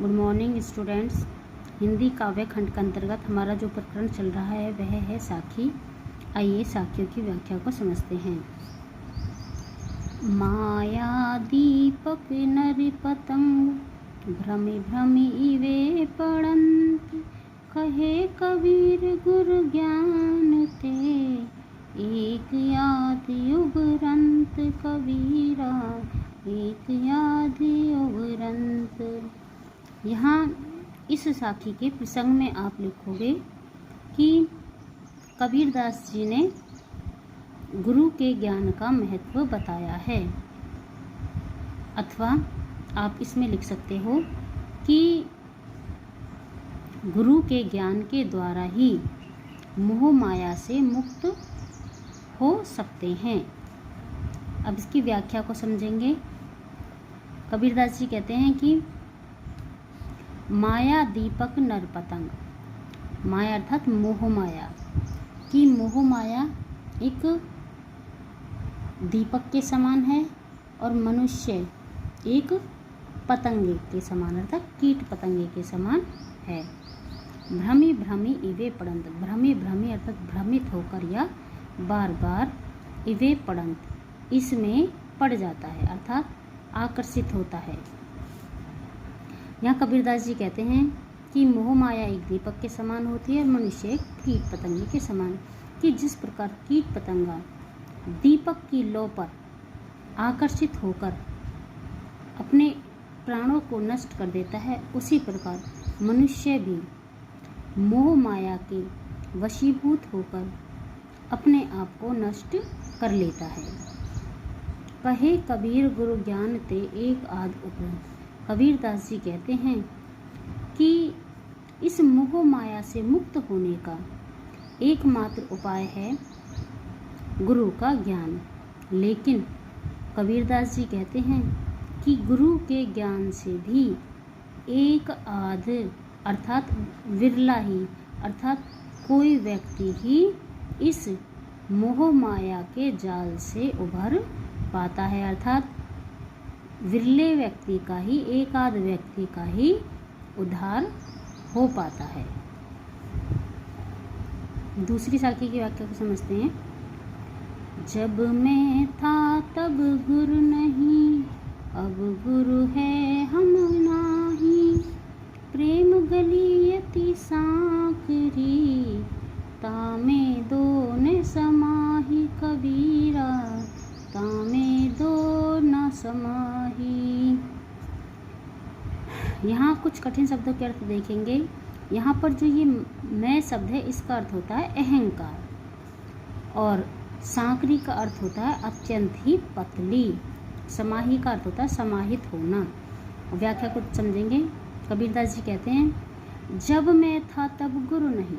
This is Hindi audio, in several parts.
Good morning students. हिंदी काव्य खंड के अंतर्गत हमारा जो प्रकरण चल रहा है वह है साखी। आइए साखियों की व्याख्या को समझते हैं। माया दीपक नर पतंग भ्रमि भ्रमि इवे पड़ंत, कहे कबीर गुरु ज्ञान ते एक याद उबरंत। कबीरा एक याद उबरंत। यहाँ इस साखी के प्रसंग में आप लिखोगे कि कबीरदास जी ने गुरु के ज्ञान का महत्व बताया है, अथवा आप इसमें लिख सकते हो कि गुरु के ज्ञान के द्वारा ही मोह माया से मुक्त हो सकते हैं। अब इसकी व्याख्या को समझेंगे। कबीरदास जी कहते हैं कि माया दीपक नर पतंग, माया अर्थात मोह माया कि मोह माया एक दीपक के समान है और मनुष्य एक पतंगे के समान अर्थात कीट पतंगे के समान है। भ्रमि भ्रमि इवे पड़ंत, भ्रमि भ्रमि अर्थात भ्रमित होकर या बार बार, इवे पड़ंत इसमें पड़ जाता है अर्थात आकर्षित होता है। यहाँ कबीरदास जी कहते हैं कि मोह माया एक दीपक के समान होती है और मनुष्य एक कीट पतंगे के समान, कि जिस प्रकार कीट पतंगा दीपक की लौ पर आकर्षित होकर अपने प्राणों को नष्ट कर देता है, उसी प्रकार मनुष्य भी मोह माया के वशीभूत होकर अपने आप को नष्ट कर लेता है। कहे कबीर गुरु ज्ञान ते एक आध उपरंत। कबीरदास जी कहते हैं कि इस मोह माया से मुक्त होने का एकमात्र उपाय है गुरु का ज्ञान। लेकिन कबीरदास जी कहते हैं कि गुरु के ज्ञान से भी एक आध अर्थात विरला ही अर्थात कोई व्यक्ति ही इस मोह माया के जाल से उभर पाता है, अर्थात विरले व्यक्ति का ही, एक आध व्यक्ति का ही उद्धार हो पाता है। दूसरी साखी की व्याख्या को समझते हैं। जब मैं था तब गुरु नहीं, अब गुरु है हम नाही। प्रेम गली अति सांकरी, तामे दो न समाही। कबीरा तामे दो न समाही। यहाँ कुछ कठिन शब्दों के अर्थ देखेंगे। यहाँ पर जो ये मैं शब्द है इसका अर्थ होता है अहंकार, और सांकरी का अर्थ होता है अत्यंत ही पतली। समाही का अर्थ होता है समाहित होना। व्याख्या को समझेंगे। कबीरदास जी कहते हैं जब मैं था तब गुरु नहीं,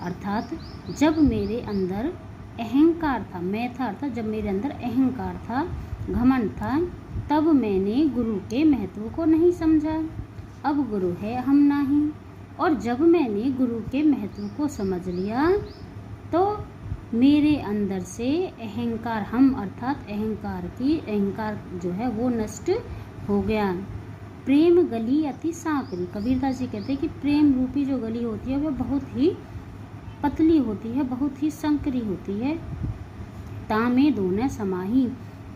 अर्थात जब मेरे अंदर अहंकार था, मैं था अर्थात जब मेरे अंदर अहंकार था, घमंड था, तब मैंने गुरु के महत्व को नहीं समझा। अब गुरु है हम नहीं, और जब मैंने गुरु के महत्व को समझ लिया तो मेरे अंदर से अहंकार, हम अर्थात अहंकार जो है वो नष्ट हो गया। प्रेम गली अति सांकरी। कबीरदास जी कहते हैं कि प्रेम रूपी जो गली होती है वह बहुत ही पतली होती है, बहुत ही संकरी होती है। तामे दोनों समाही,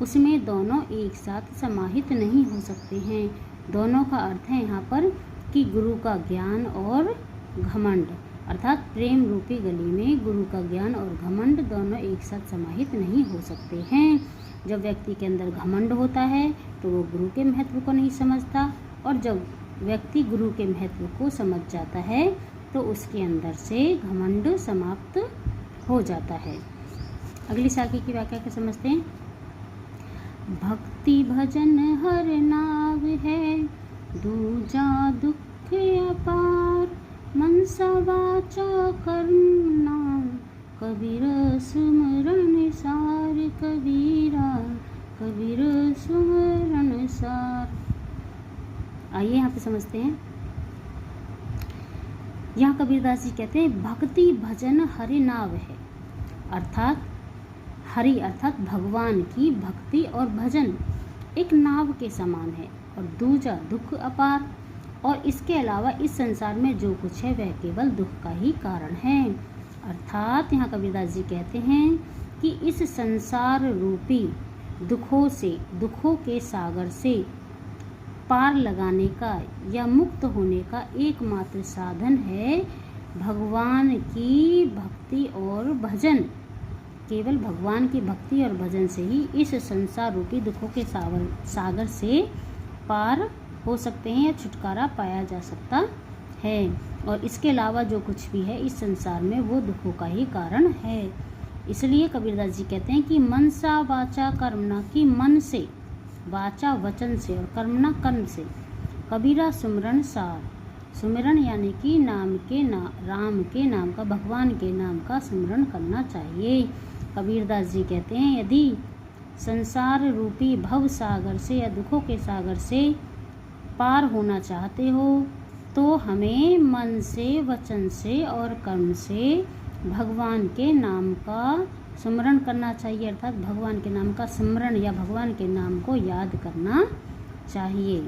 उसमें दोनों एक साथ समाहित नहीं हो सकते हैं। दोनों का अर्थ है यहाँ पर कि गुरु का ज्ञान और घमंड, अर्थात प्रेम रूपी गली में गुरु का ज्ञान और घमंड दोनों एक साथ समाहित नहीं हो सकते हैं। जब व्यक्ति के अंदर घमंड होता है तो वो गुरु के महत्व को नहीं समझता, और जब व्यक्ति गुरु के महत्व को समझ जाता है तो उसके अंदर से घमंड समाप्त हो जाता है। अगली साखी की व्याख्या को समझते हैं। भक्ति भजन हर नाव है, दूजा दुख अपार। मनसा वाचा कर्म नाम, कबीर सुमरन सार। कबीरा कबीर सुमरन सार। आइए यहाँ पे समझते हैं। यहाँ कबीरदास जी कहते हैं भक्ति भजन हरि नाव है, अर्थात हरि अर्थात भगवान की भक्ति और भजन एक नाव के समान है। और दूजा दुख अपार, और इसके अलावा इस संसार में जो कुछ है वह केवल दुख का ही कारण है। अर्थात यहाँ कबीरदास जी कहते हैं कि इस संसार रूपी दुखों के सागर से पार लगाने का या मुक्त होने का एकमात्र साधन है भगवान की भक्ति और भजन। केवल भगवान की भक्ति और भजन से ही इस संसार रूपी दुखों के सागर से पार हो सकते हैं या छुटकारा पाया जा सकता है। और इसके अलावा जो कुछ भी है इस संसार में वो दुखों का ही कारण है। इसलिए कबीरदास जी कहते हैं कि मनसा वाचा कर्मणा, की मन से, वाचा वचन से और कर्मणा कर्म से, कबीरा सुमरण सार। सुमिरन यानी कि राम के नाम का, भगवान के नाम का स्मरण करना चाहिए। कबीरदास जी कहते हैं यदि संसार रूपी भव सागर से या दुखों के सागर से पार होना चाहते हो तो हमें मन से, वचन से और कर्म से भगवान के नाम का स्मरण करना चाहिए। अर्थात भगवान के नाम का स्मरण या भगवान के नाम को याद करना चाहिए।